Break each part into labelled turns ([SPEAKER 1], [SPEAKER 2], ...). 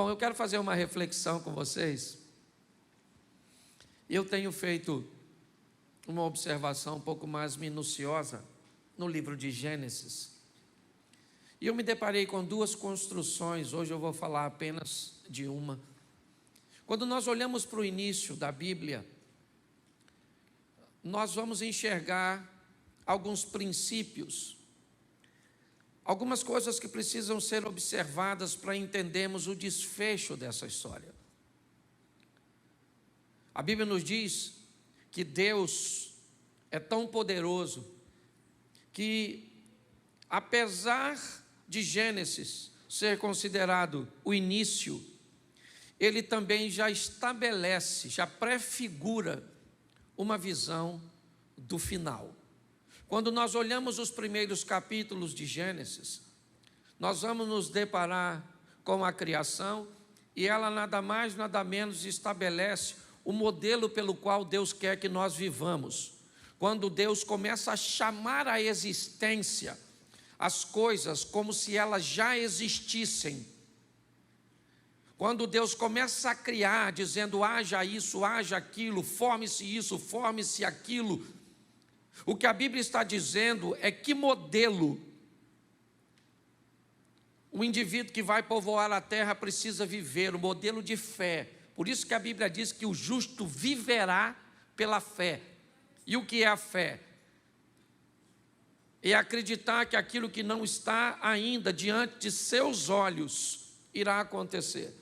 [SPEAKER 1] Bom, eu quero fazer uma reflexão com vocês. Eu tenho feito uma observação um pouco mais minuciosa no livro de Gênesis. E eu me deparei com duas construções, hoje eu vou falar apenas de uma. Quando nós olhamos para o início da Bíblia, nós vamos enxergar alguns princípios, algumas coisas que precisam ser observadas para entendermos o desfecho dessa história. A Bíblia nos diz que Deus é tão poderoso que, apesar de Gênesis ser considerado o início, ele também já estabelece, já prefigura uma visão do final. Quando nós olhamos os primeiros capítulos de Gênesis, nós vamos nos deparar com a criação e ela nada mais, nada menos estabelece o modelo pelo qual Deus quer que nós vivamos. Quando Deus começa a chamar à existência as coisas como se elas já existissem. Quando Deus começa a criar, dizendo haja isso, haja aquilo, forme-se isso, forme-se aquilo, o que a Bíblia está dizendo é que modelo o indivíduo que vai povoar a terra precisa viver, o modelo de fé. Por isso que a Bíblia diz que o justo viverá pela fé. E o que é a fé? É acreditar que aquilo que não está ainda diante de seus olhos irá acontecer.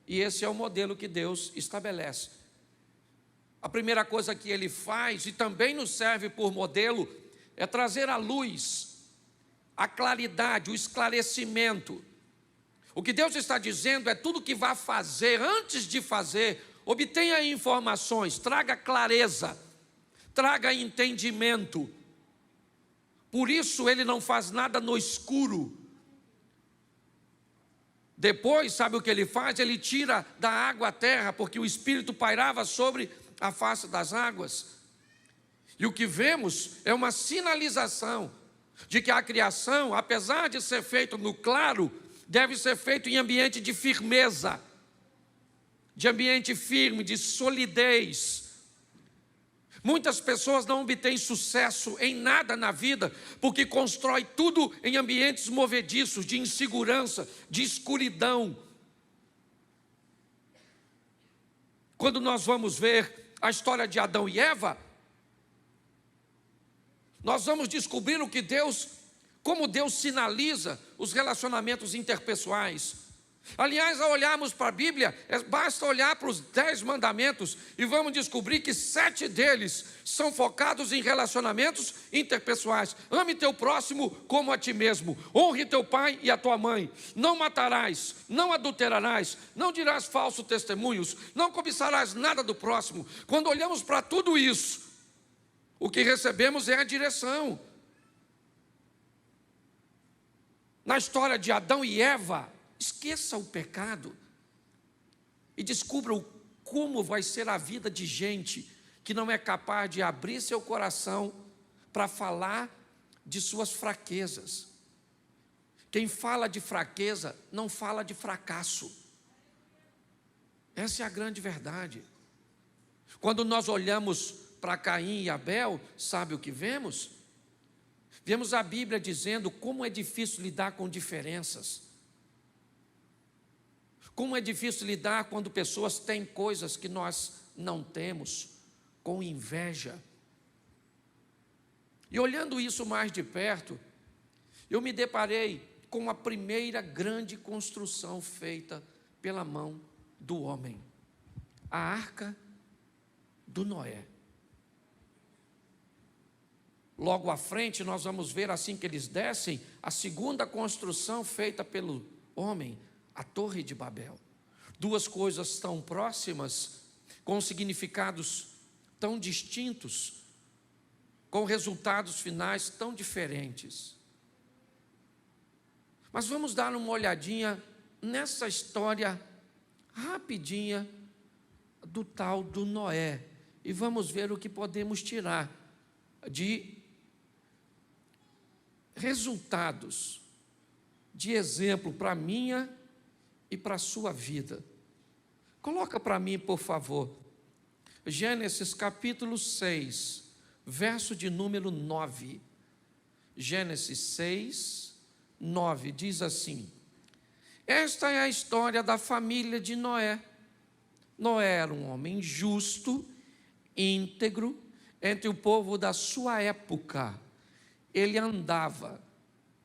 [SPEAKER 1] E esse é o modelo que Deus estabelece. A primeira coisa que Ele faz, e também nos serve por modelo, é trazer à luz a claridade, o esclarecimento. O que Deus está dizendo é tudo que vai fazer, antes de fazer, obtenha informações, traga clareza, traga entendimento. Por isso Ele não faz nada no escuro. Depois, sabe o que Ele faz? Ele tira da água a terra, porque o Espírito pairava sobre a face das águas. E o que vemos é uma sinalização de que a criação, apesar de ser feita no claro, deve ser feito em ambiente de firmeza, de ambiente firme, de solidez. Muitas pessoas não obtêm sucesso em nada na vida, porque constrói tudo em ambientes movediços, de insegurança, de escuridão. Quando nós vamos ver a história de Adão e Eva, nós vamos descobrir como Deus sinaliza os relacionamentos interpessoais. Aliás, ao olharmos para a Bíblia, basta olhar para os 10 mandamentos e vamos descobrir que 7 deles são focados em relacionamentos interpessoais. Ame teu próximo como a ti mesmo. Honre teu pai e a tua mãe. Não matarás, não adulterarás, não dirás falsos testemunhos, não cobiçarás nada do próximo. Quando olhamos para tudo isso, o que recebemos é a direção. Na história de Adão e Eva, esqueça o pecado e descubra como vai ser a vida de gente que não é capaz de abrir seu coração para falar de suas fraquezas. Quem fala de fraqueza não fala de fracasso. Essa é a grande verdade. Quando nós olhamos para Caim e Abel, sabe o que vemos? Vemos a Bíblia dizendo como é difícil lidar com diferenças. Como é difícil lidar quando pessoas têm coisas que nós não temos, com inveja. E olhando isso mais de perto, eu me deparei com a primeira grande construção feita pela mão do homem, a arca do Noé. Logo à frente nós vamos ver, assim que eles descem, a segunda construção feita pelo homem, a Torre de Babel. Duas coisas tão próximas, com significados tão distintos, com resultados finais tão diferentes. Mas vamos dar uma olhadinha nessa história rapidinha do tal do Noé e vamos ver o que podemos tirar de resultados, de exemplo para a minha e para a sua vida. Coloca para mim, por favor, Gênesis capítulo 6, verso de número 9. Gênesis 6, 9, diz assim: esta é a história da família de Noé. Noé era um homem justo, íntegro, entre o povo da sua época. Ele andava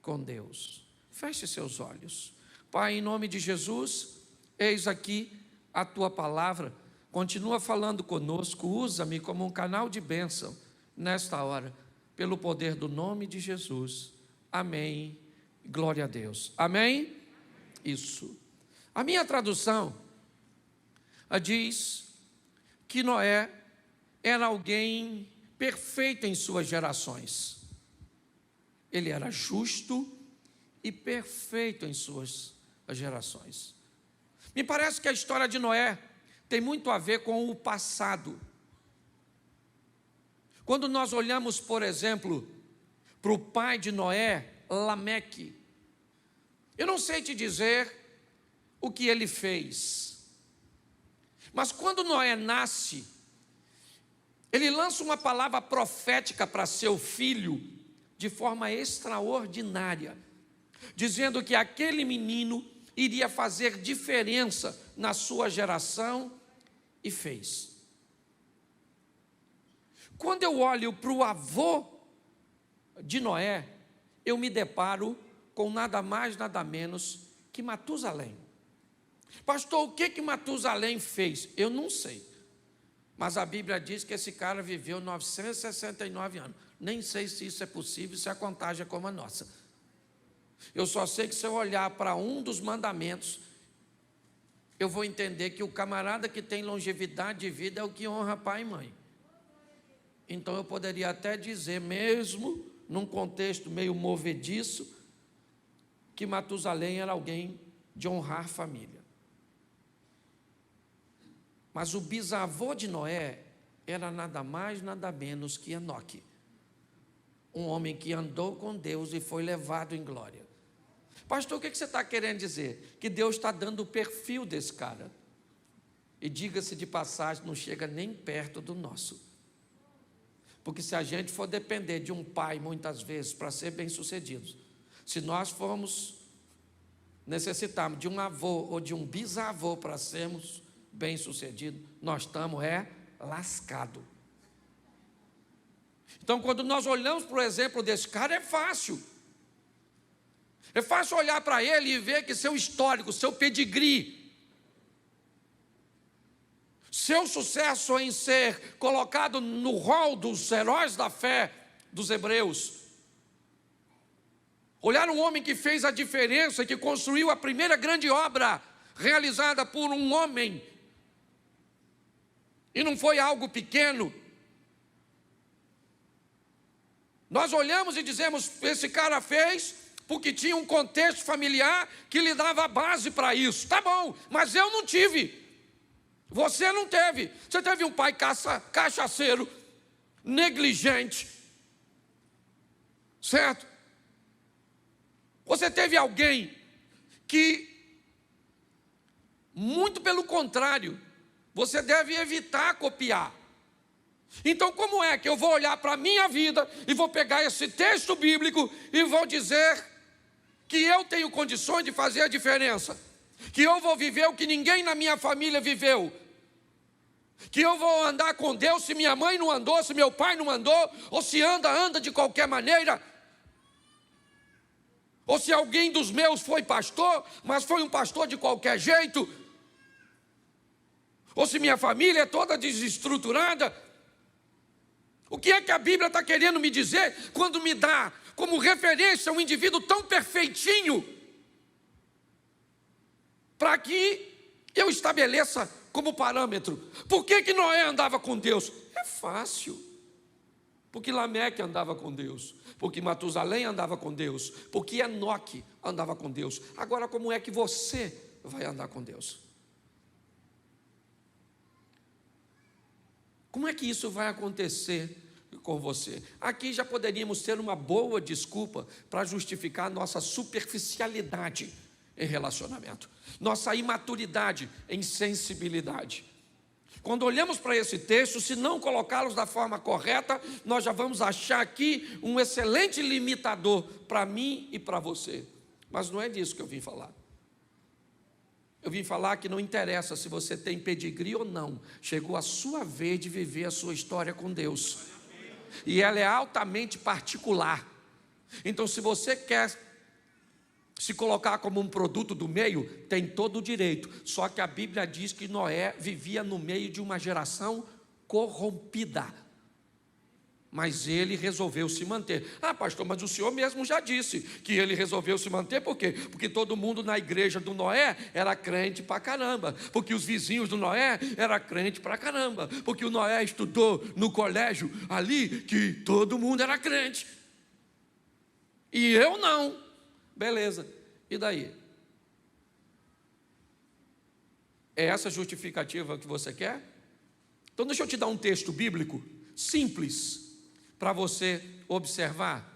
[SPEAKER 1] com Deus. Feche seus olhos. Pai, em nome de Jesus, eis aqui a tua palavra. Continua falando conosco, usa-me como um canal de bênção nesta hora, pelo poder do nome de Jesus. Amém. Glória a Deus. Amém? Isso. A minha tradução diz que Noé era alguém perfeito em suas gerações. Ele era justo e perfeito em suas gerações. Me parece que a história de Noé tem muito a ver com o passado. Quando nós olhamos, por exemplo, para o pai de Noé, Lameque, eu não sei te dizer o que ele fez, mas quando Noé nasce, ele lança uma palavra profética para seu filho, de forma extraordinária, dizendo que aquele menino iria fazer diferença na sua geração, e fez. Quando eu olho para o avô de Noé, eu me deparo com nada mais, nada menos que Matusalém. Pastor, o que Matusalém fez? Eu não sei, mas a Bíblia diz que esse cara viveu 969 anos. Nem sei se isso é possível, se a contagem é como a nossa. Eu só sei que se eu olhar para um dos mandamentos, eu vou entender que o camarada que tem longevidade de vida é o que honra pai e mãe. Então eu poderia até dizer, mesmo num contexto meio movediço, que Matusalém era alguém de honrar família. Mas o bisavô de Noé era nada mais, nada menos que Enoque, um homem que andou com Deus e foi levado em glória. Pastor, o que você está querendo dizer? Que Deus está dando o perfil desse cara. E diga-se de passagem, não chega nem perto do nosso. Porque se a gente for depender de um pai, muitas vezes, para ser bem-sucedidos, se nós necessitarmos de um avô ou de um bisavô para sermos bem-sucedidos, nós estamos lascados. Então, quando nós olhamos para o exemplo desse cara, é fácil. É fácil olhar para ele e ver que seu histórico, seu pedigree, seu sucesso em ser colocado no rol dos heróis da fé dos hebreus, olhar um homem que fez a diferença, que construiu a primeira grande obra realizada por um homem, e não foi algo pequeno. Nós olhamos e dizemos, esse cara fez porque tinha um contexto familiar que lhe dava base para isso. Tá bom, mas eu não tive. Você não teve. Você teve um pai cachaceiro, negligente, certo? Você teve alguém que, muito pelo contrário, você deve evitar copiar. Então, como é que eu vou olhar para a minha vida e vou pegar esse texto bíblico e vou dizer que eu tenho condições de fazer a diferença? Que eu vou viver o que ninguém na minha família viveu? Que eu vou andar com Deus se minha mãe não andou, se meu pai não andou, ou se anda de qualquer maneira? Ou se alguém dos meus foi pastor, mas foi um pastor de qualquer jeito? Ou se minha família é toda desestruturada? O que é que a Bíblia está querendo me dizer quando me dá como referência um indivíduo tão perfeitinho, para que eu estabeleça como parâmetro? Por que Noé andava com Deus? É fácil. Porque Lameque andava com Deus, porque Matusalém andava com Deus, porque Enoque andava com Deus. Agora, como é que você vai andar com Deus? Como é que isso vai acontecer com você? Aqui já poderíamos ter uma boa desculpa para justificar a nossa superficialidade em relacionamento, nossa imaturidade em sensibilidade. Quando olhamos para esse texto, se não colocá-los da forma correta, nós já vamos achar aqui um excelente limitador para mim e para você. Mas não é disso que eu vim falar. Eu vim falar que não interessa se você tem pedigree ou não, chegou a sua vez de viver a sua história com Deus. E ela é altamente particular. Então, se você quer se colocar como um produto do meio, tem todo o direito. Só que a Bíblia diz que Noé vivia no meio de uma geração corrompida. Mas ele resolveu se manter. Ah, pastor, mas o senhor mesmo já disse que ele resolveu se manter, por quê? Porque todo mundo na igreja do Noé era crente pra caramba, porque os vizinhos do Noé eram crente pra caramba, porque o Noé estudou no colégio ali, que todo mundo era crente. E eu não. Beleza, e daí? É essa justificativa que você quer? Então deixa eu te dar um texto bíblico simples para você observar.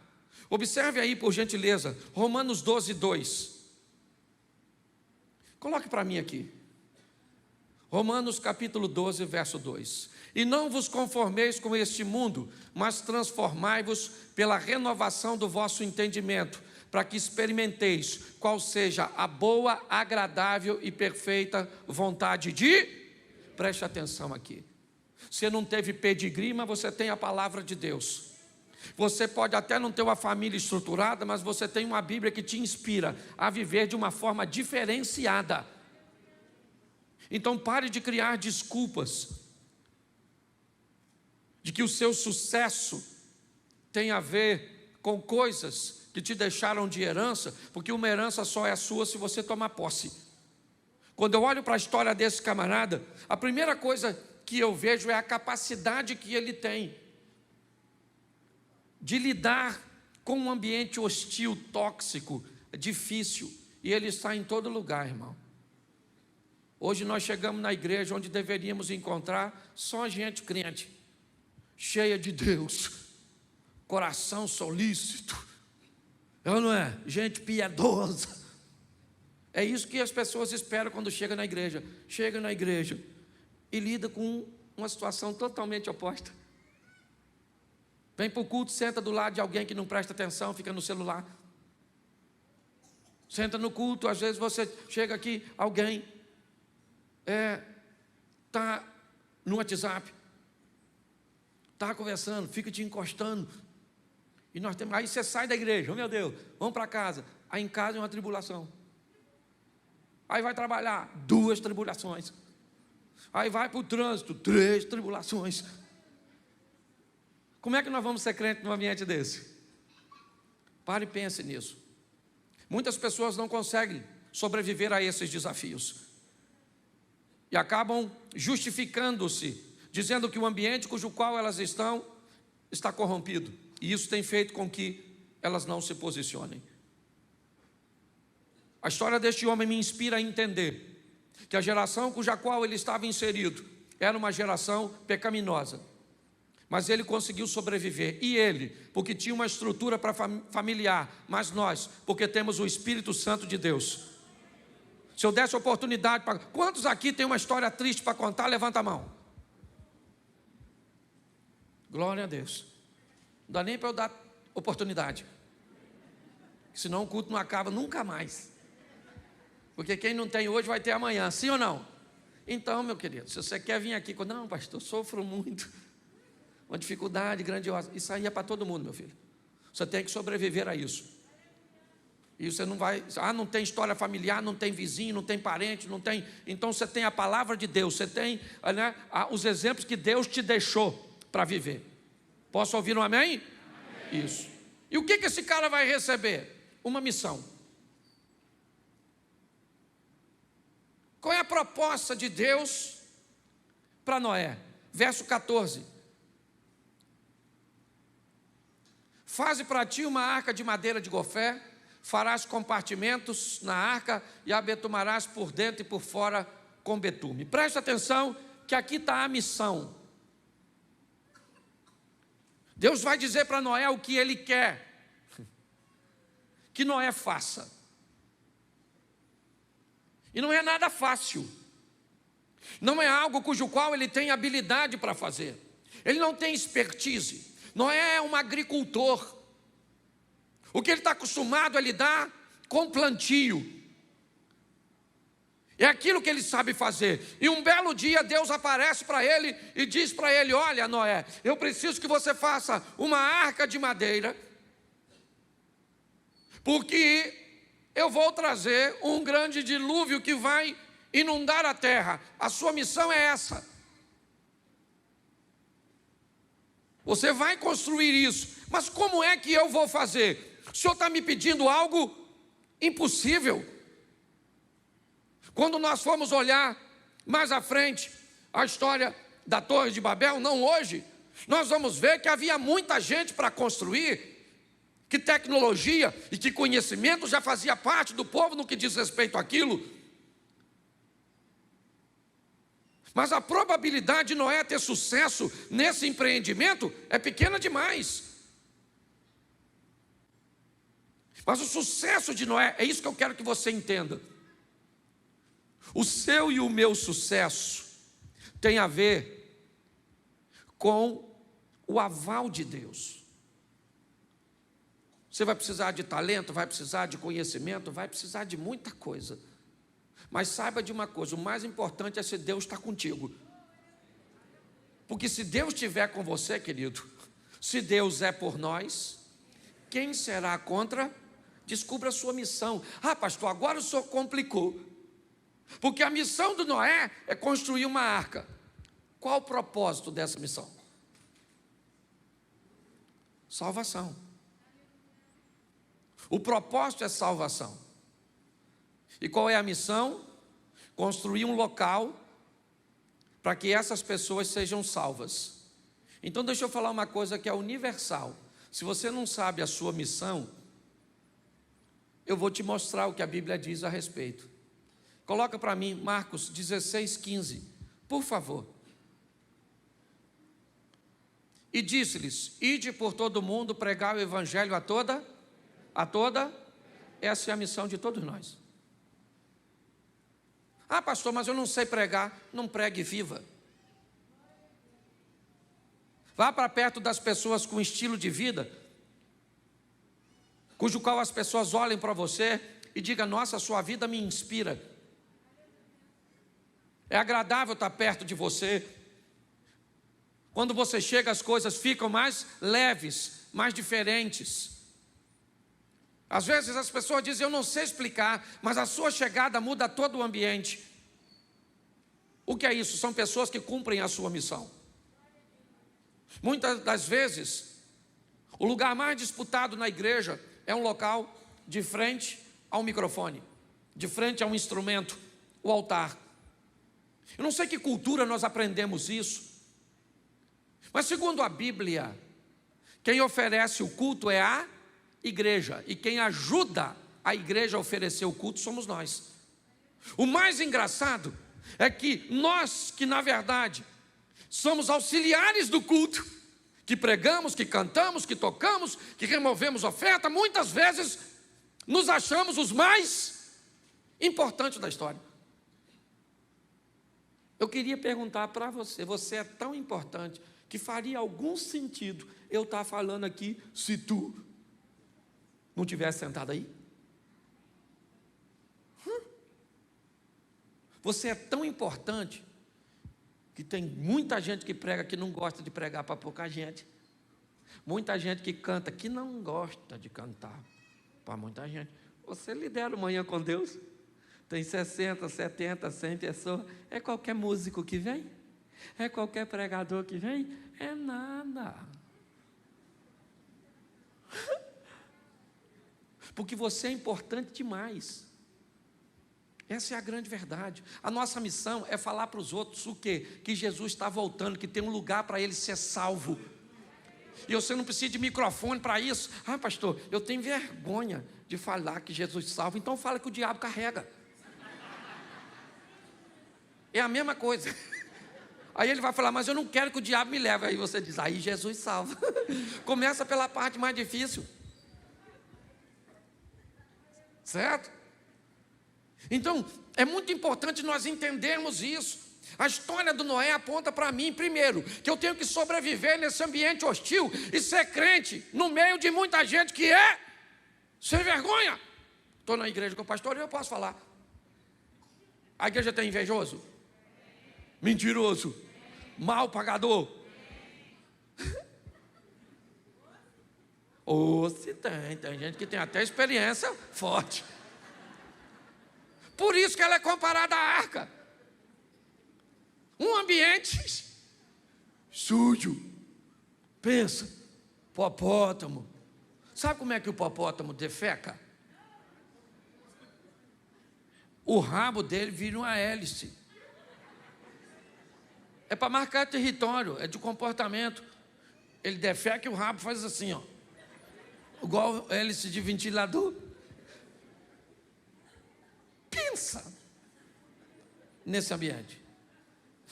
[SPEAKER 1] Observe aí, por gentileza, Romanos 12, 2. Coloque para mim aqui. Romanos capítulo 12, verso 2. E não vos conformeis com este mundo, mas transformai-vos pela renovação do vosso entendimento, para que experimenteis qual seja a boa, agradável e perfeita vontade de... Preste atenção aqui. Você não teve pedigree, mas você tem a palavra de Deus. Você pode até não ter uma família estruturada, mas você tem uma Bíblia que te inspira a viver de uma forma diferenciada. Então pare de criar desculpas de que o seu sucesso tem a ver com coisas que te deixaram de herança, porque uma herança só é sua se você tomar posse. Quando eu olho para a história desse camarada, a primeira coisa que eu vejo é a capacidade que ele tem de lidar com um ambiente hostil, tóxico, difícil, e ele está em todo lugar, irmão. Hoje nós chegamos na igreja onde deveríamos encontrar só gente crente, cheia de Deus, coração solícito, não é? Gente piedosa. É isso que as pessoas esperam quando chegam na igreja. Chega na igreja e lida com uma situação totalmente oposta. Vem para o culto, senta do lado de alguém que não presta atenção, fica no celular. Senta no culto, às vezes você chega aqui, alguém está no WhatsApp, está conversando, fica te encostando. E nós temos, aí você sai da igreja, oh meu Deus, vamos para casa. Aí em casa é uma tribulação. Aí vai trabalhar, 2 tribulações. Aí vai para o trânsito, 3 tribulações. Como é que nós vamos ser crentes num ambiente desse? Pare e pense nisso. Muitas pessoas não conseguem sobreviver a esses desafios. E acabam justificando-se, dizendo que o ambiente cujo qual elas estão está corrompido. E isso tem feito com que elas não se posicionem. A história deste homem me inspira a entender que a geração cuja qual ele estava inserido era uma geração pecaminosa. Mas ele conseguiu sobreviver. E ele, porque tinha uma estrutura para familiar. Mas nós, porque temos o Espírito Santo de Deus. Se eu desse oportunidade para... Quantos aqui tem uma história triste para contar? Levanta a mão. Glória a Deus. Não dá nem para eu dar oportunidade. Senão o culto não acaba nunca mais. Porque quem não tem hoje vai ter amanhã, sim ou não? Então, meu querido, se você quer vir aqui com... Não, pastor, sofro muito. Uma dificuldade grandiosa. Isso aí é para todo mundo, meu filho. Você tem que sobreviver a isso. E você não vai... não tem história familiar, não tem vizinho, não tem parente, não tem... Então você tem a palavra de Deus, você tem, né, os exemplos que Deus te deixou para viver. Posso ouvir um amém? Amém. Isso. E o que esse cara vai receber? Uma missão. Qual é a proposta de Deus para Noé? Verso 14. Faze para ti uma arca de madeira de gofé, farás compartimentos na arca e a betumarás por dentro e por fora com betume. Preste atenção que aqui está a missão. Deus vai dizer para Noé o que Ele quer que Noé faça. E não é nada fácil. Não é algo cujo qual ele tem habilidade para fazer. Ele não tem expertise. Noé é um agricultor. O que ele está acostumado a lidar com plantio. É aquilo que ele sabe fazer. E um belo dia Deus aparece para ele e diz para ele: olha, Noé, eu preciso que você faça uma arca de madeira, porque eu vou trazer um grande dilúvio que vai inundar a terra. A sua missão é essa. Você vai construir isso. Mas como é que eu vou fazer? O Senhor está me pedindo algo impossível. Quando nós formos olhar mais à frente a história da Torre de Babel, não hoje, nós vamos ver que havia muita gente para construir, que tecnologia e que conhecimento já fazia parte do povo no que diz respeito àquilo. Mas a probabilidade de Noé ter sucesso nesse empreendimento é pequena demais. Mas o sucesso de Noé, é isso que eu quero que você entenda. O seu e o meu sucesso tem a ver com o aval de Deus. Você vai precisar de talento, vai precisar de conhecimento, vai precisar de muita coisa. Mas saiba de uma coisa, o mais importante é se Deus está contigo. Porque se Deus estiver com você, querido, se Deus é por nós, quem será contra? Descubra a sua missão. Ah, pastor, agora o senhor complicou. Porque a missão do Noé é construir uma arca. Qual o propósito dessa missão? Salvação. O propósito é salvação. E qual é a missão? Construir um local para que essas pessoas sejam salvas. Então deixa eu falar uma coisa que é universal. Se você não sabe a sua missão, eu vou te mostrar o que a Bíblia diz a respeito. Coloca para mim Marcos 16:15, por favor. E disse-lhes: ide por todo o mundo, pregar o evangelho a toda. Essa é a missão de todos nós. Ah, pastor, mas eu não sei pregar. Não pregue, viva. Vá para perto das pessoas com estilo de vida, cujo qual as pessoas olhem para você e digam: nossa, sua vida me inspira. É agradável estar perto de você. Quando você chega, as coisas ficam mais leves, mais diferentes. Às vezes as pessoas dizem: eu não sei explicar, mas a sua chegada muda todo o ambiente. O que é isso? São pessoas que cumprem a sua missão. Muitas das vezes, o lugar mais disputado na igreja é um local de frente ao microfone, de frente a um instrumento, o altar. Eu não sei que cultura nós aprendemos isso, mas segundo a Bíblia, quem oferece o culto é a igreja, e quem ajuda a igreja a oferecer o culto somos nós. O mais engraçado é que nós, que na verdade somos auxiliares do culto, que pregamos, que cantamos, que tocamos, que removemos oferta, muitas vezes nos achamos os mais importantes da história. Eu queria perguntar para você: você é tão importante que faria algum sentido eu estar falando aqui se tu não tivesse sentado aí? Você é tão importante que tem muita gente que prega que não gosta de pregar para pouca gente. Muita gente que canta que não gosta de cantar para muita gente. Você lidera o Manhã com Deus. Tem 60, 70, 100 pessoas. É qualquer músico que vem? É qualquer pregador que vem? É nada. Porque você é importante demais. Essa é a grande verdade. A nossa missão é falar para os outros o quê? Que Jesus está voltando, que tem um lugar para ele ser salvo. E você não precisa de microfone para isso. Ah, pastor, eu tenho vergonha de falar que Jesus salva, então fala que o diabo carrega. É a mesma coisa. Aí ele vai falar: mas eu não quero que o diabo me leve. Aí você diz: aí Jesus salva. Começa pela parte mais difícil. Certo? Então, é muito importante nós entendermos isso. A história do Noé aponta para mim, primeiro, que eu tenho que sobreviver nesse ambiente hostil e ser crente no meio de muita gente que é sem vergonha. Estou na igreja com o pastor e eu posso falar. A igreja tem invejoso? Mentiroso? Mal pagador? Ou se tem gente que tem até experiência forte. Por isso que ela é comparada à arca. Um ambiente sujo. Pensa, hipopótamo. Sabe como é que o hipopótamo defeca? O rabo dele vira uma hélice. É para marcar território, é de comportamento. Ele defeca e o rabo faz assim, ó. Igual hélice de ventilador. Pensa nesse ambiente.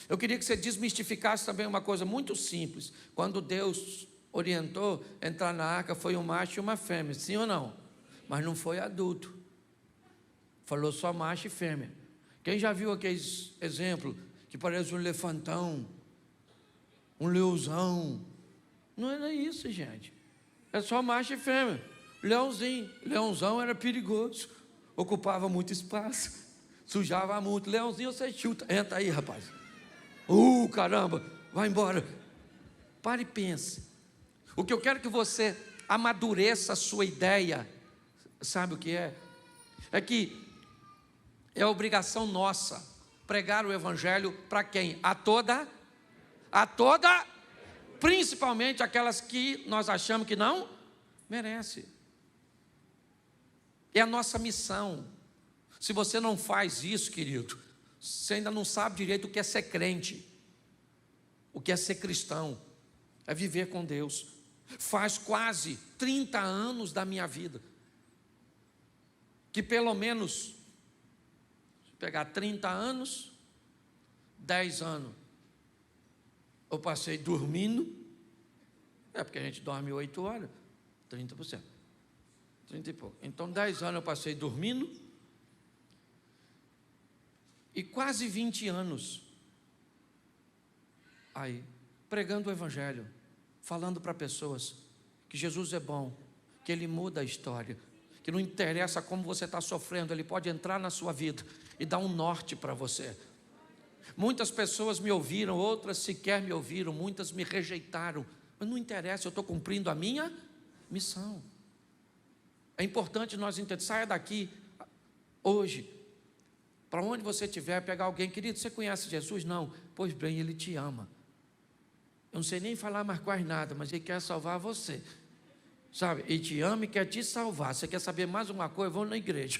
[SPEAKER 1] Eu queria que você desmistificasse também uma coisa muito simples. Quando Deus orientou entrar na arca, foi um macho e uma fêmea, sim ou não? Mas não foi adulto. Falou só macho e fêmea. Quem já viu aqueles exemplos que parece um elefantão, um leãozão? Não era isso, gente. É só macho e fêmea. Leãozinho. Leãozão era perigoso. Ocupava muito espaço. Sujava muito. Leãozinho você chuta. Entra aí, rapaz. Caramba. Vai embora. Pare e pense. O que eu quero que você amadureça a sua ideia. Sabe o que é? É que é obrigação nossa pregar o evangelho para quem? A toda, principalmente aquelas que nós achamos que não merece. É a nossa missão. Se você não faz isso, querido, você ainda não sabe direito o que é ser crente, o que é ser cristão, é viver com Deus. Faz quase 30 anos da minha vida que pelo menos, se pegar 30 anos, 10 anos, eu passei dormindo, porque a gente dorme 8 horas, 30%, 30 e pouco. Então 10 anos eu passei dormindo, e quase 20 anos, aí, pregando o evangelho, falando para pessoas que Jesus é bom, que Ele muda a história, que não interessa como você está sofrendo, Ele pode entrar na sua vida e dar um norte para você. Muitas pessoas me ouviram, outras sequer me ouviram, muitas me rejeitaram, mas não interessa, eu estou cumprindo a minha missão. É importante nós entendermos. Saia daqui hoje, para onde você estiver, pegar alguém, querido, você conhece Jesus? Não, pois bem, Ele te ama. Eu não sei nem falar mais quase nada, mas Ele quer salvar você, sabe? Ele te ama e quer te salvar. Você quer saber mais uma coisa? Vamos na igreja,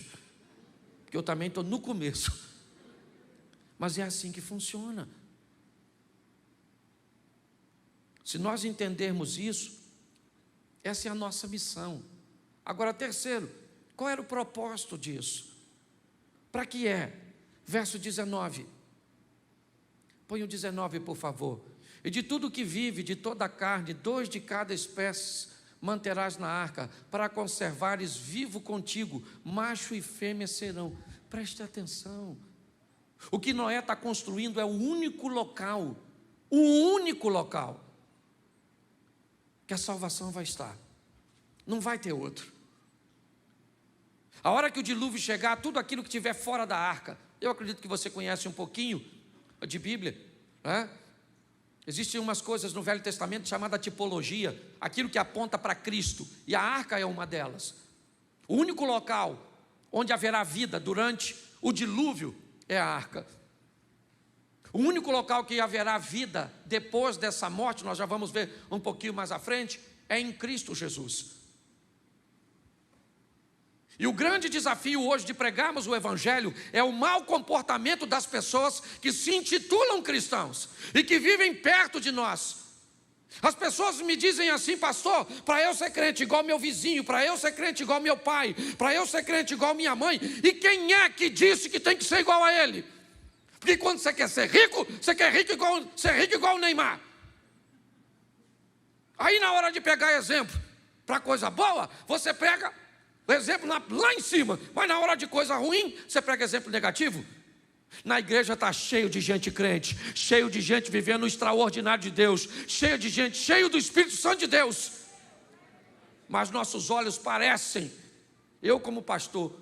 [SPEAKER 1] porque eu também estou no começo. Mas é assim que funciona. Se nós entendermos isso, essa é a nossa missão. Agora, terceiro, qual era o propósito disso? Para que é? Verso 19. Põe o 19, por favor. E de tudo que vive, de toda a carne, 2 de cada espécie manterás na arca, para conservares vivo contigo, macho e fêmea serão. Preste atenção. O que Noé está construindo é o único local que a salvação vai estar. Não vai ter outro. A hora que o dilúvio chegar, tudo aquilo que estiver fora da arca, eu acredito que você conhece um pouquinho de Bíblia, né? Existem umas coisas no Velho Testamento chamada tipologia, aquilo que aponta para Cristo, e a arca é uma delas. O único local onde haverá vida durante o dilúvio é a arca. O único local que haverá vida depois dessa morte, nós já vamos ver um pouquinho mais à frente, é em Cristo Jesus. E o grande desafio hoje de pregarmos o evangelho é o mau comportamento das pessoas que se intitulam cristãos e que vivem perto de nós. As pessoas me dizem assim: pastor, para eu ser crente igual meu vizinho, para eu ser crente igual meu pai, para eu ser crente igual minha mãe. E quem é que disse que tem que ser igual a ele? Porque quando você quer ser rico, você quer ser rico igual o Neymar. Aí na hora de pegar exemplo para coisa boa, você pega O exemplo lá em cima, mas na hora de coisa ruim, você prega exemplo negativo? Na igreja está cheio de gente crente, cheio de gente vivendo o extraordinário de Deus, cheio de gente, cheio do Espírito Santo de Deus. Mas nossos olhos parecem, eu como pastor,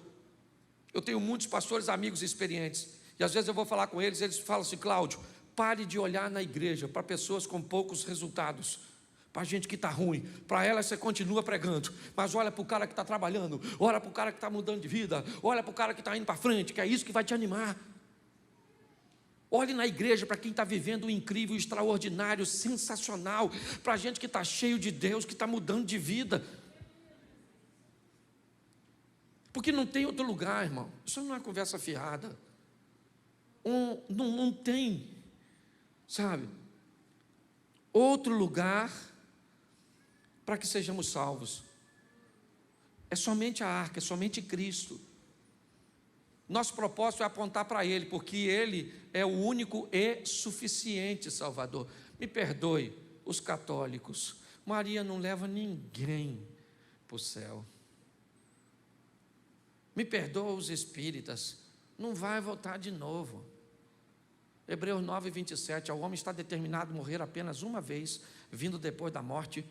[SPEAKER 1] eu tenho muitos pastores amigos experientes, e às vezes eu vou falar com eles, eles falam assim: Cláudio, pare de olhar na igreja para pessoas com poucos resultados, para gente que está ruim. Para ela você continua pregando, mas olha para o cara que está trabalhando, olha para o cara que está mudando de vida, olha para o cara que está indo para frente, que é isso que vai te animar. Olhe na igreja para quem está vivendo o incrível, o extraordinário, sensacional, para a gente que está cheio de Deus, que está mudando de vida. Porque não tem outro lugar, irmão. Isso não é conversa fiada. Não tem, sabe, outro lugar para que sejamos salvos. É somente a arca, é somente Cristo. Nosso propósito é apontar para Ele, porque Ele é o único e suficiente Salvador. Me perdoe, os católicos, Maria não leva ninguém para o céu. Me perdoa os espíritas, não vai voltar de novo. Hebreus 9, 27, ao homem está determinado morrer apenas uma vez, vindo depois da morte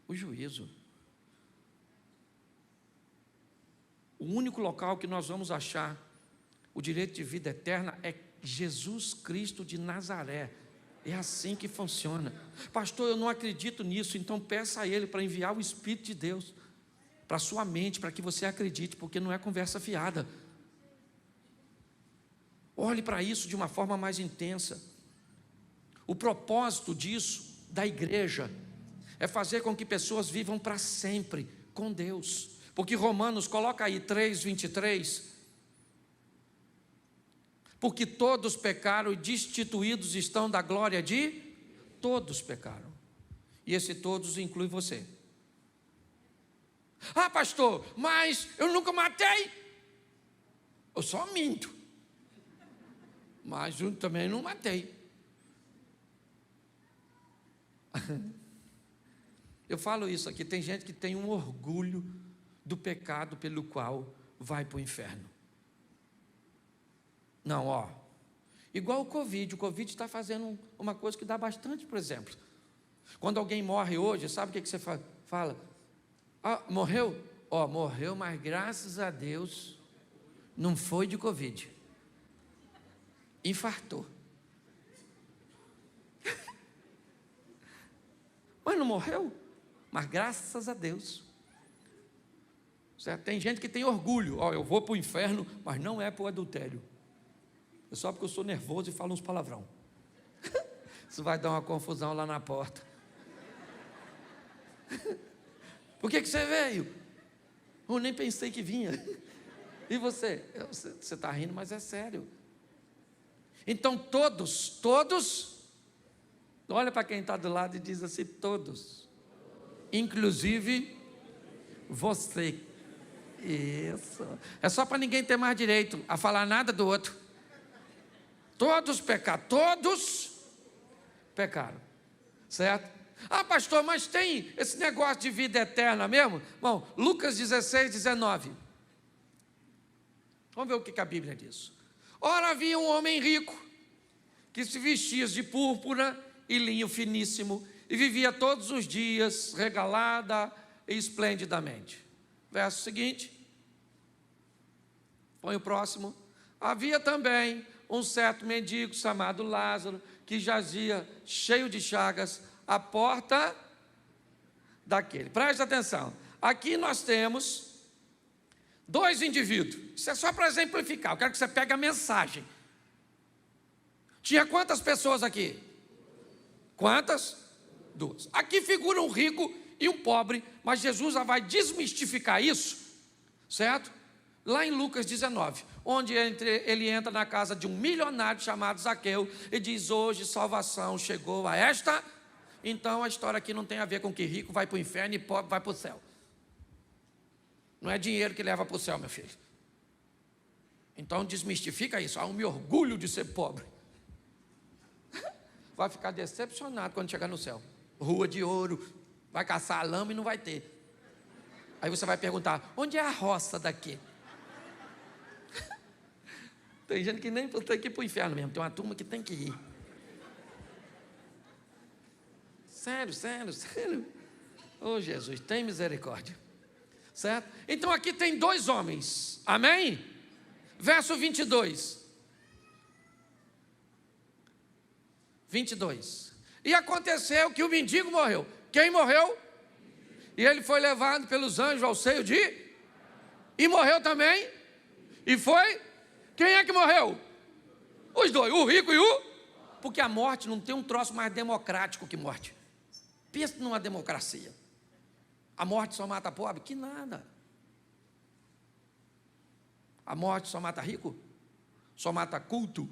[SPEAKER 1] o juízo. O único local que nós vamos achar o direito de vida eterna é Jesus Cristo de Nazaré. É assim que funciona. Pastor, eu não acredito nisso, então peça a Ele para enviar o Espírito de Deus para a sua mente, para que você acredite, porque não é conversa fiada. Olhe para isso de uma forma mais intensa. O propósito disso, da igreja, é fazer com que pessoas vivam para sempre com Deus. Porque Romanos, coloca aí 3:23, porque todos pecaram e destituídos estão da glória de... Todos pecaram. E esse todos inclui você. Ah, pastor, mas eu nunca matei. Eu só minto. Mas eu também não matei. Eu falo isso aqui, tem gente que tem um orgulho do pecado pelo qual vai para o inferno. Não, igual o Covid está fazendo uma coisa que dá bastante, por exemplo. Quando alguém morre hoje, sabe o que você fala? Ah, morreu? Morreu, mas graças a Deus não foi de Covid. Infartou. Mas não morreu? Mas graças a Deus. Certo? Tem gente que tem orgulho. Eu vou para o inferno, mas não é para o adultério. É só porque eu sou nervoso e falo uns palavrão. Isso vai dar uma confusão lá na porta. Por que você veio? Eu nem pensei que vinha. E você? Você está rindo, mas é sério. Então todos, olha para quem está do lado e diz assim: todos, inclusive você. Isso. É só para ninguém ter mais direito a falar nada do outro. Todos pecaram, todos pecaram, certo? Ah, pastor, mas tem esse negócio de vida eterna mesmo? Bom, Lucas 16, 19. Vamos ver o que a Bíblia diz. Ora, havia um homem rico, que se vestia de púrpura e linho finíssimo, e vivia todos os dias regalada e esplendidamente. Verso seguinte. Põe o próximo. Havia também um certo mendigo chamado Lázaro, que jazia cheio de chagas à porta daquele. Preste atenção. Aqui nós temos dois indivíduos. Isso é só para exemplificar. Eu quero que você pegue a mensagem. Tinha quantas pessoas aqui? Quantas? Duas. Aqui figura um rico e um pobre, mas Jesus já vai desmistificar isso, certo? Lá em Lucas 19, onde ele entra na casa de um milionário chamado Zaqueu e diz: hoje salvação chegou a esta. Então a história aqui não tem a ver com que rico vai para o inferno e pobre vai para o céu. Não é dinheiro que leva para o céu, meu filho. Então desmistifica isso. Eu me orgulho de ser pobre. Vai ficar decepcionado quando chegar no céu. Rua de ouro, vai caçar lama e não vai ter. Aí você vai perguntar, onde é a roça daqui? Tem gente que nem tem que ir para o inferno mesmo, tem uma turma que tem que ir. Sério, sério, sério. Oh, Jesus, tem misericórdia. Certo? Então aqui tem dois homens, amém? Verso 22. 22. E aconteceu que o mendigo morreu. Quem morreu? E ele foi levado pelos anjos ao seio de... E morreu também? E foi? Quem é que morreu? Os dois, o rico e o... Porque a morte não tem um troço mais democrático que morte. Pensa numa democracia. A morte só mata pobre? Que nada. A morte só mata rico? Só mata culto?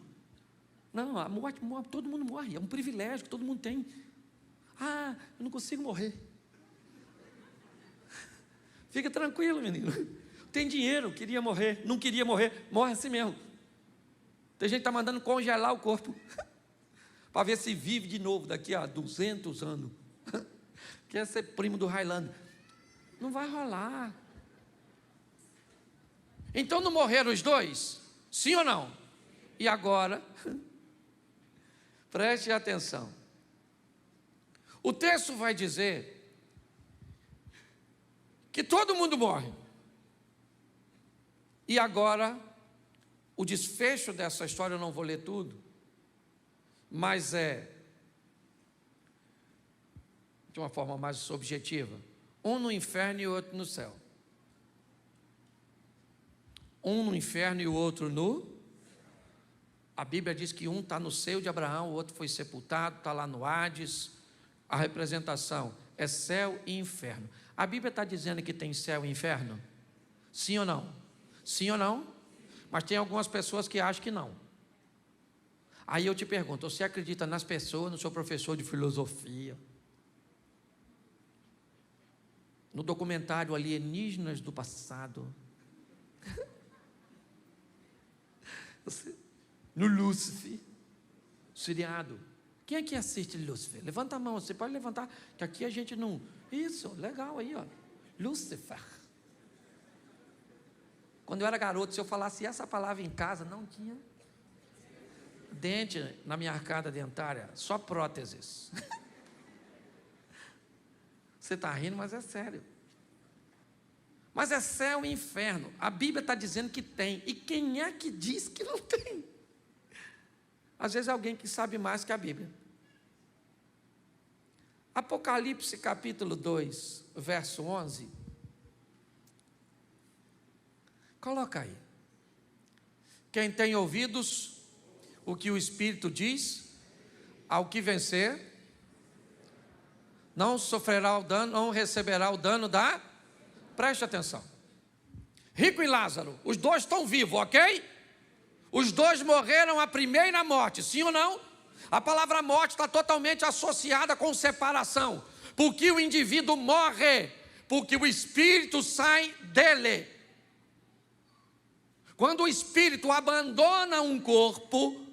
[SPEAKER 1] Não, a morte, todo mundo morre. É um privilégio que todo mundo tem. Ah, eu não consigo morrer. Fica tranquilo, menino. Tem dinheiro, queria morrer, não queria morrer, morre assim mesmo. Tem gente que está mandando congelar o corpo para ver se vive de novo daqui a 200 anos. Quer ser primo do Highlander. Não vai rolar. Então não morreram os dois? Sim ou não? E agora, preste atenção. O texto vai dizer que todo mundo morre. E agora, o desfecho dessa história, eu não vou ler tudo, mas é de uma forma mais objetiva. Um no inferno e o outro no céu. Um no inferno e o outro no... A Bíblia diz que um está no seio de Abraão, o outro foi sepultado, está lá no Hades. A representação é céu e inferno. A Bíblia está dizendo que tem céu e inferno? Sim ou não? Sim ou não? Mas tem algumas pessoas que acham que não. Aí eu te pergunto, você acredita nas pessoas, no seu professor de filosofia? No documentário Alienígenas do Passado? No Lúcifer, seriado. Quem é que assiste Lúcifer? Levanta a mão, você pode levantar, que aqui a gente não... Isso, legal aí, ó. Lúcifer. Quando eu era garoto, se eu falasse essa palavra em casa, não tinha dente na minha arcada dentária, só próteses. Você está rindo, mas é sério. Mas é céu e inferno. A Bíblia está dizendo que tem. E quem é que diz que não tem? Às vezes é alguém que sabe mais que a Bíblia. Apocalipse capítulo 2, verso 11. Coloca aí. Quem tem ouvidos, o que o Espírito diz, ao que vencer, não sofrerá o dano, não receberá o dano da... Preste atenção. Rico e Lázaro, os dois estão vivos, ok? Os dois morreram a primeira morte, sim ou não? A palavra morte está totalmente associada com separação. Porque o indivíduo morre, porque o espírito sai dele. Quando o espírito abandona um corpo,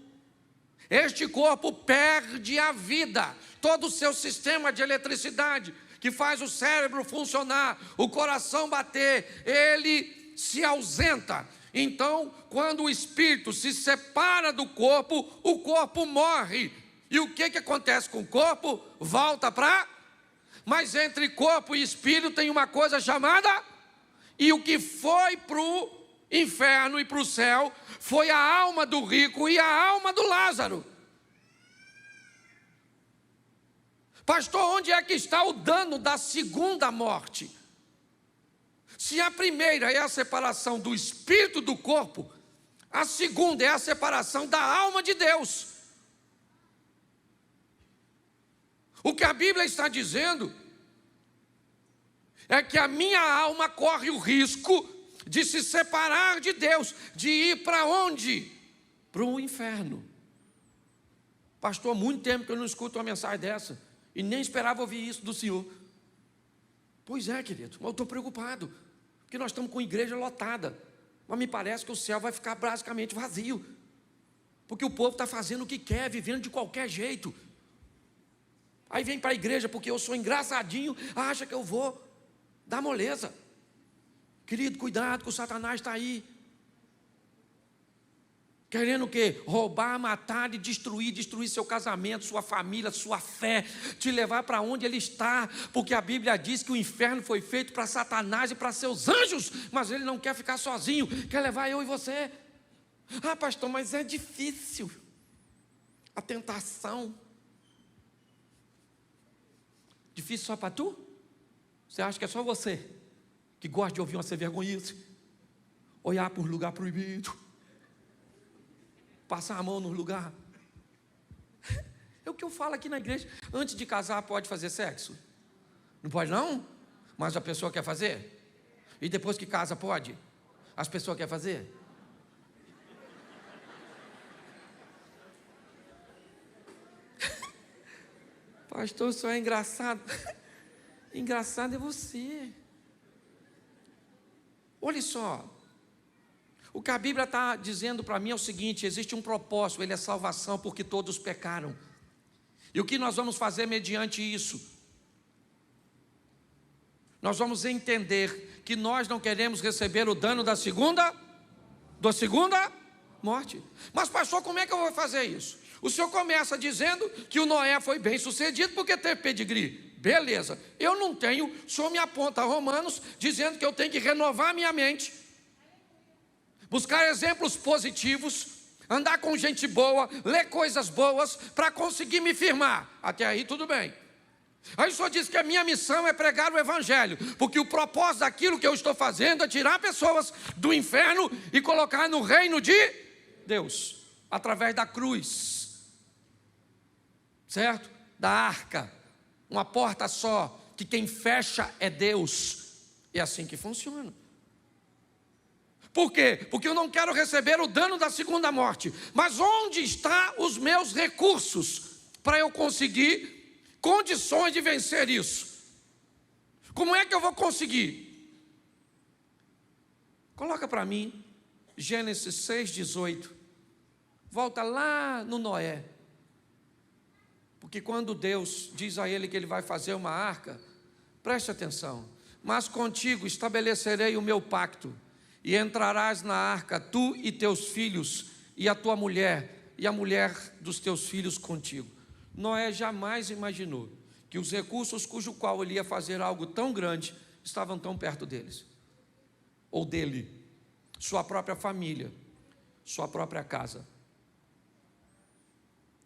[SPEAKER 1] este corpo perde a vida. Todo o seu sistema de eletricidade, que faz o cérebro funcionar, o coração bater, ele se ausenta. Então, quando o espírito se separa do corpo, o corpo morre. E o que acontece com o corpo? Volta para... Mas entre corpo e espírito tem uma coisa chamada... E o que foi para o inferno e para o céu foi a alma do rico e a alma do Lázaro. Pastor, onde é que está o dano da segunda morte? Se a primeira é a separação do espírito do corpo, a segunda é a separação da alma de Deus. O que a Bíblia está dizendo é que a minha alma corre o risco de se separar de Deus, de ir para onde? Para o inferno. Pastor, há muito tempo que eu não escuto uma mensagem dessa. E nem esperava ouvir isso do Senhor. Pois é, querido, mas eu estou preocupado, porque nós estamos com a igreja lotada, mas me parece que o céu vai ficar basicamente vazio, porque o povo está fazendo o que quer, vivendo de qualquer jeito. Aí vem para a igreja porque eu sou engraçadinho, acha que eu vou dar moleza. Querido, cuidado que o Satanás está aí. Querendo o quê? Roubar, matar e destruir seu casamento, sua família, sua fé, te levar para onde ele está, porque a Bíblia diz que o inferno foi feito para Satanás e para seus anjos, mas ele não quer ficar sozinho, quer levar eu e você. Ah, pastor, mas é difícil. A tentação. Difícil só para tu? Você acha que é só você que gosta de ouvir uma vergonhice? Olhar para um lugar proibido? Passar a mão no lugar? É o que eu falo aqui na igreja. Antes de casar pode fazer sexo? Não pode não? Mas a pessoa quer fazer? E depois que casa pode? As pessoas querem fazer? Pastor, isso é engraçado. Engraçado é você. Olha só. O que a Bíblia está dizendo para mim é o seguinte: existe um propósito, ele é salvação, porque todos pecaram. E o que nós vamos fazer mediante isso? Nós vamos entender que nós não queremos receber o dano da segunda morte. Mas pastor, como é que eu vou fazer isso? O senhor começa dizendo que o Noé foi bem sucedido porque teve pedigree. Beleza, eu não tenho, o senhor me aponta a Romanos dizendo que eu tenho que renovar a minha mente, buscar exemplos positivos, andar com gente boa, ler coisas boas, para conseguir me firmar. Até aí tudo bem. Aí o senhor diz que a minha missão é pregar o evangelho, porque o propósito daquilo que eu estou fazendo é tirar pessoas do inferno e colocar no reino de Deus, através da cruz, certo? Da arca, uma porta só, que quem fecha é Deus. É assim que funciona. Por quê? Porque eu não quero receber o dano da segunda morte. Mas onde estão os meus recursos para eu conseguir condições de vencer isso? Como é que eu vou conseguir? Coloca para mim Gênesis 6,18. Volta lá no Noé. Porque quando Deus diz a ele que ele vai fazer uma arca, preste atenção: mas contigo estabelecerei o meu pacto, e entrarás na arca, tu e teus filhos, e a tua mulher, e a mulher dos teus filhos contigo. Noé jamais imaginou que os recursos cujo qual ele ia fazer algo tão grande estavam tão perto deles, ou dele, sua própria família, sua própria casa.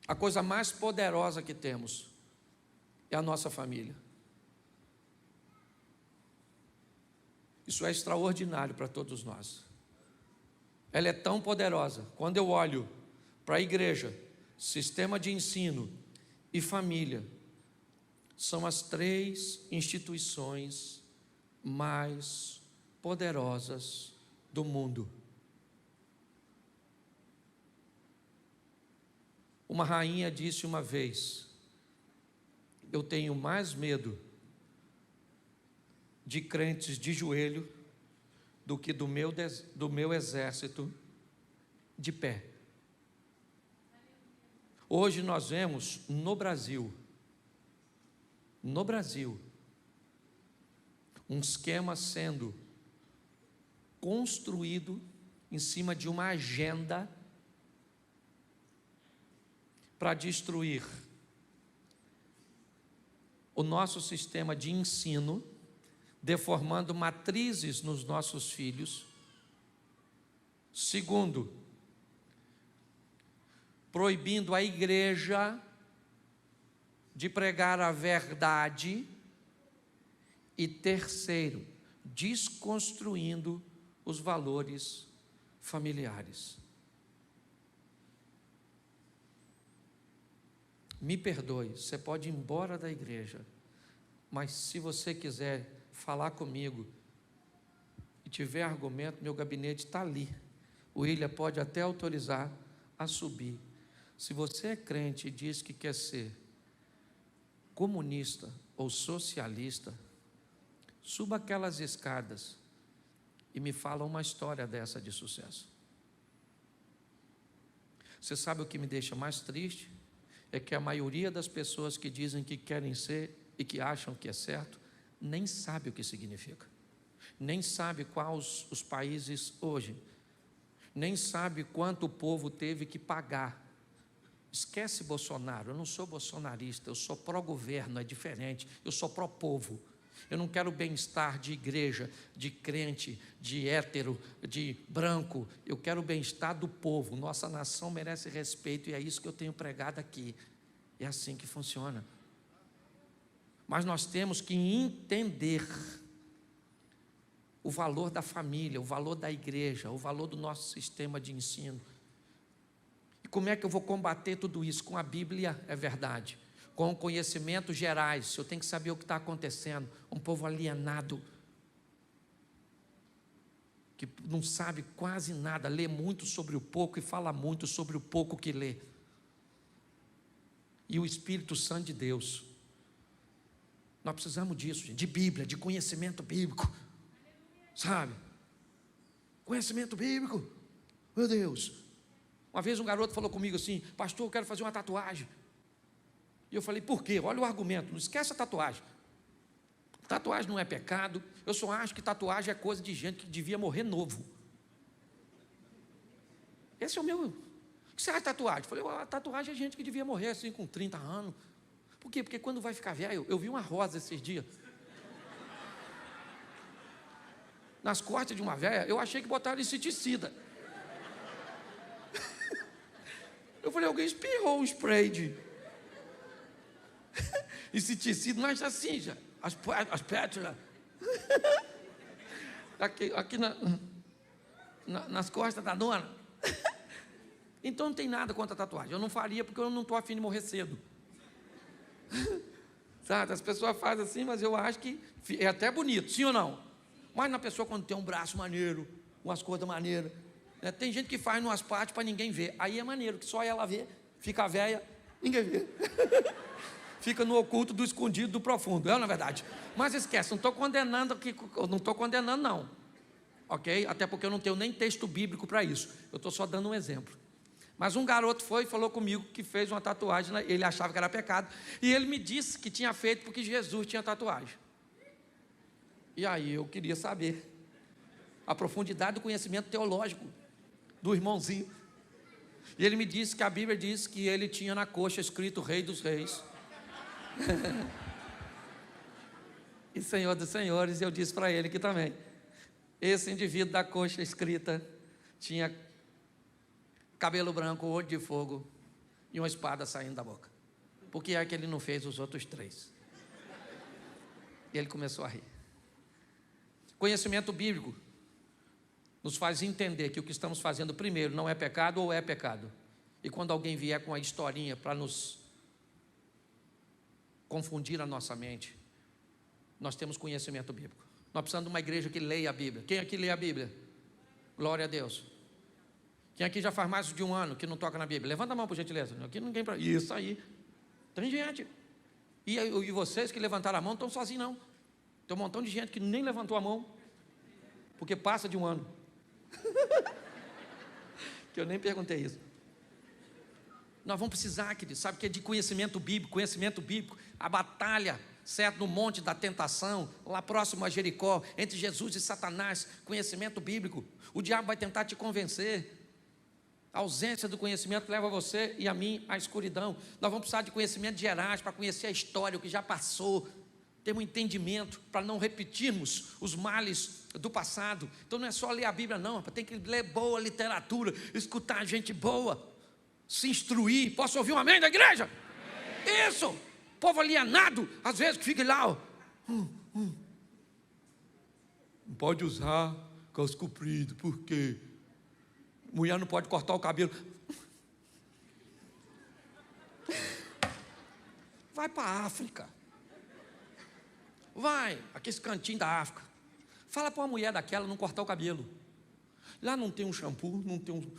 [SPEAKER 1] A coisa mais poderosa que temos é a nossa família. Isso é extraordinário para todos nós. Ela é tão poderosa. Quando eu olho para a igreja, sistema de ensino e família, são as 3 instituições mais poderosas do mundo. Uma rainha disse uma vez: eu tenho mais medo de crentes de joelho do que do meu exército de pé. Hoje nós vemos no Brasil, um esquema sendo construído em cima de uma agenda para destruir o nosso sistema de ensino, deformando matrizes nos nossos filhos. Segundo, proibindo a igreja de pregar a verdade. E terceiro, desconstruindo os valores familiares. Me perdoe, você pode ir embora da igreja, mas se você quiser falar comigo e tiver argumento, meu gabinete está ali. O William pode até autorizar a subir. Se você é crente e diz que quer ser comunista ou socialista, suba aquelas escadas e me fala uma história dessa de sucesso. Você sabe o que me deixa mais triste? É que a maioria das pessoas que dizem que querem ser e que acham que é certo, nem sabe o que significa. nem sabe quais os países hoje, nem sabe quanto o povo teve que pagar. Esquece Bolsonaro, eu não sou bolsonarista, eu sou pró-governo, é diferente, eu sou pró-povo. Eu não quero bem-estar de igreja, de crente, de hétero, de branco. Eu quero o bem-estar do povo. Nossa nação merece respeito e é isso que eu tenho pregado aqui. É assim que funciona. Mas nós temos que entender o valor da família, o valor da igreja, o valor do nosso sistema de ensino. E como é que eu vou combater tudo isso? Com a Bíblia, é verdade. Com conhecimentos gerais, eu tenho que saber o que está acontecendo. Um povo alienado, que não sabe quase nada, lê muito sobre o pouco e fala muito sobre o pouco que lê. E o Espírito Santo de Deus. Nós precisamos disso, gente, de Bíblia, de conhecimento bíblico. Sabe? Conhecimento bíblico. Meu Deus. Uma vez um garoto falou comigo assim: pastor, eu quero fazer uma tatuagem. E eu falei: por quê? Olha o argumento, não esquece a tatuagem. Tatuagem não é pecado. Eu só acho que tatuagem é coisa de gente que devia morrer novo. Esse é o meu. O que você acha de tatuagem? Eu falei: a tatuagem é gente que devia morrer assim com 30 anos. Por quê? Porque quando vai ficar velho, eu vi uma rosa esses dias. Nas costas de uma velha, eu achei que botaram inseticida. Eu falei: alguém espirrou um spray de inseticida, mas assim já. As pétalas. Aqui nas costas da dona. Então não tem nada contra a tatuagem. Eu não faria porque eu não estou afim de morrer cedo. Sabe, as pessoas fazem assim, mas eu acho que é até bonito, sim ou não? Mas na pessoa quando tem um braço maneiro, umas coisas maneiras, né? Tem gente que faz umas partes para ninguém ver. Aí é maneiro, que só ela vê, fica velha, ninguém vê. Fica no oculto, do escondido, do profundo, é na verdade. Mas esquece, não estou condenando aqui, não estou condenando não, ok? Até porque eu não tenho nem texto bíblico para isso, eu estou só dando um exemplo. Mas um garoto foi e falou comigo que fez uma tatuagem, ele achava que era pecado, e ele me disse que tinha feito porque Jesus tinha tatuagem. E aí eu queria saber a profundidade do conhecimento teológico do irmãozinho. E ele me disse que a Bíblia diz que ele tinha na coxa escrito Rei dos Reis e Senhor dos Senhores. E eu disse para ele que também esse indivíduo da coxa escrita tinha cabelo branco, olho de fogo e uma espada saindo da boca. Por que é que ele não fez os outros 3? E ele começou a rir. Conhecimento bíblico nos faz entender que o que estamos fazendo primeiro não é pecado ou é pecado. E quando alguém vier com a historinha para nos confundir a nossa mente, nós temos conhecimento bíblico. Nós precisamos de uma igreja que leia a Bíblia. Quem aqui lê a Bíblia? Glória a Deus. Quem aqui já faz mais de um ano que não toca na Bíblia? Levanta a mão, por gentileza. Aqui ninguém para isso aí. Tem gente. E vocês que levantaram a mão não estão sozinhos não. Tem um montão de gente que nem levantou a mão, porque passa de um ano. Que eu nem perguntei isso. Nós vamos precisar, querido, sabe que é de conhecimento bíblico, a batalha, certo, no monte da tentação, lá próximo a Jericó, entre Jesus e Satanás, conhecimento bíblico. O diabo vai tentar te convencer. A ausência do conhecimento leva você e a mim à escuridão. Nós vamos precisar de conhecimentos gerais para conhecer a história, o que já passou, ter um entendimento para não repetirmos os males do passado. Então não é só ler a Bíblia não, tem que ler boa literatura, escutar gente boa, se instruir. Posso ouvir um amém da igreja? Amém. Isso, povo alienado, às vezes que fica lá, ó. Não pode usar calça comprida, por quê? Mulher não pode cortar o cabelo. Vai para a África. Vai, aquele cantinho da África. Fala para uma mulher daquela não cortar o cabelo. Lá não tem um shampoo, não tem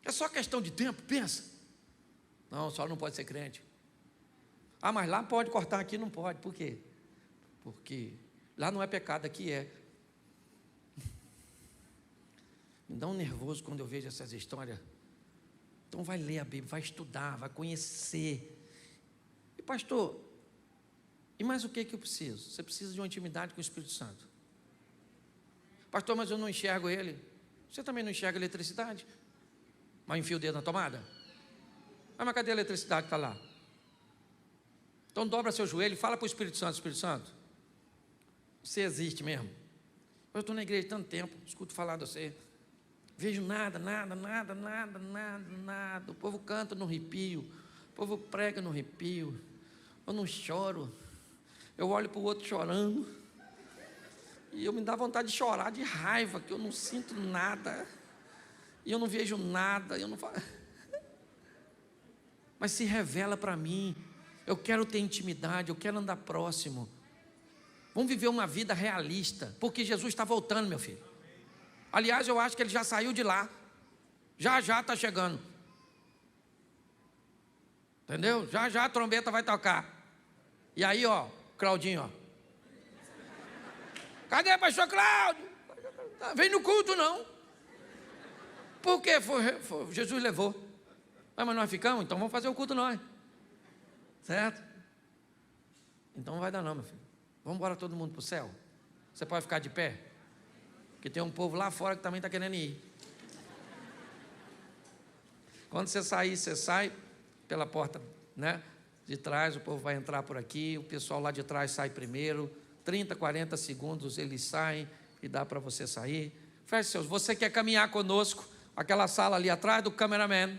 [SPEAKER 1] É só questão de tempo, pensa. Não, só não pode ser crente. Ah, mas lá pode cortar, aqui não pode. Por quê? Porque lá não é pecado, aqui é. Me dá um nervoso quando eu vejo essas histórias. Então vai ler a Bíblia, vai estudar, vai conhecer. E pastor, E mais o que eu preciso? Você precisa de uma intimidade com o Espírito Santo. Pastor, mas eu não enxergo ele. Você também não enxerga eletricidade? Mas enfia o dedo na tomada? Mas cadê a eletricidade que está lá? Então dobra seu joelho e fala para o Espírito Santo: Espírito Santo, você existe mesmo? Eu estou na igreja há tanto tempo, escuto falar de você, vejo nada. O povo canta no arrepio, o povo prega no arrepio, eu não choro, eu olho para o outro chorando, e eu me dá vontade de chorar de raiva, que eu não sinto nada, e eu não vejo nada, eu não falo. Mas se revela para mim, eu quero ter intimidade, eu quero andar próximo. Vamos viver uma vida realista, porque Jesus está voltando, meu filho. Aliás, eu acho que ele já saiu de lá, já está chegando. Entendeu? Já a trombeta vai tocar. E aí, ó, Claudinho, ó. Cadê pastor Cláudio? Vem no culto, não. Por quê? Jesus levou. Mas nós ficamos, então vamos fazer o culto nós. Certo? Então não vai dar não, meu filho. Vamos embora todo mundo para o céu. Você pode ficar de pé? Porque tem um povo lá fora que também está querendo ir. Quando você sair, você sai pela porta, né, de trás, o povo vai entrar por aqui, o pessoal lá de trás sai primeiro, 30, 40 segundos eles saem e dá para você sair. Feche seus. Você quer caminhar conosco, aquela sala ali atrás do cameraman,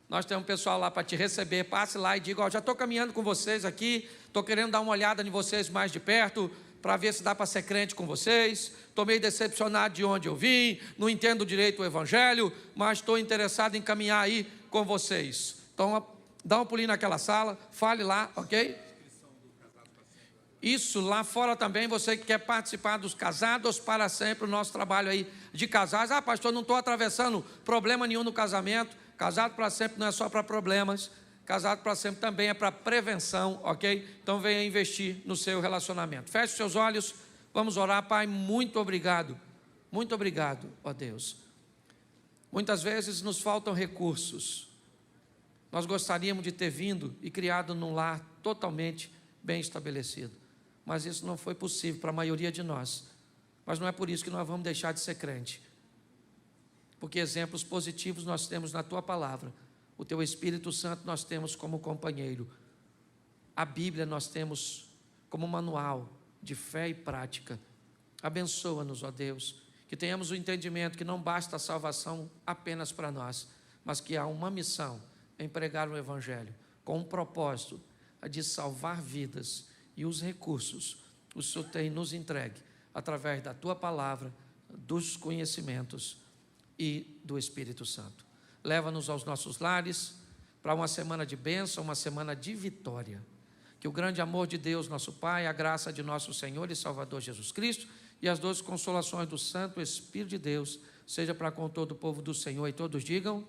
[SPEAKER 1] nós temos um pessoal lá para te receber. Passe lá e diga: ó, já estou caminhando com vocês aqui, estou querendo dar uma olhada em vocês mais de perto, para ver se dá para ser crente com vocês. Estou meio decepcionado de onde eu vim, não entendo direito o evangelho, mas estou interessado em caminhar aí com vocês. Então, dá um pulinho naquela sala, fale lá, ok? Isso, lá fora também, você que quer participar dos Casados para Sempre, o nosso trabalho aí de casais. Ah, pastor, não estou atravessando problema nenhum no casamento. Casado para sempre não é só para problemas, casado para sempre também é para prevenção, ok? Então venha investir no seu relacionamento. Feche os seus olhos, vamos orar. Pai, muito obrigado, ó Deus. Muitas vezes nos faltam recursos. Nós gostaríamos de ter vindo e criado num lar totalmente bem estabelecido, mas isso não foi possível para a maioria de nós. Mas não é por isso que nós vamos deixar de ser crente, porque exemplos positivos nós temos na Tua Palavra, o Teu Espírito Santo nós temos como companheiro, a Bíblia nós temos como manual de fé e prática. Abençoa-nos, ó Deus, que tenhamos o entendimento que não basta a salvação apenas para nós, mas que há uma missão em pregar o Evangelho, com um propósito de salvar vidas, e os recursos o Senhor tem nos entregue, através da Tua Palavra, dos conhecimentos e do Espírito Santo. Leva-nos aos nossos lares para uma semana de bênção, uma semana de vitória. Que o grande amor de Deus, nosso Pai, a graça de nosso Senhor e Salvador Jesus Cristo e as doces consolações do Santo Espírito de Deus seja para com todo o povo do Senhor, e todos digam: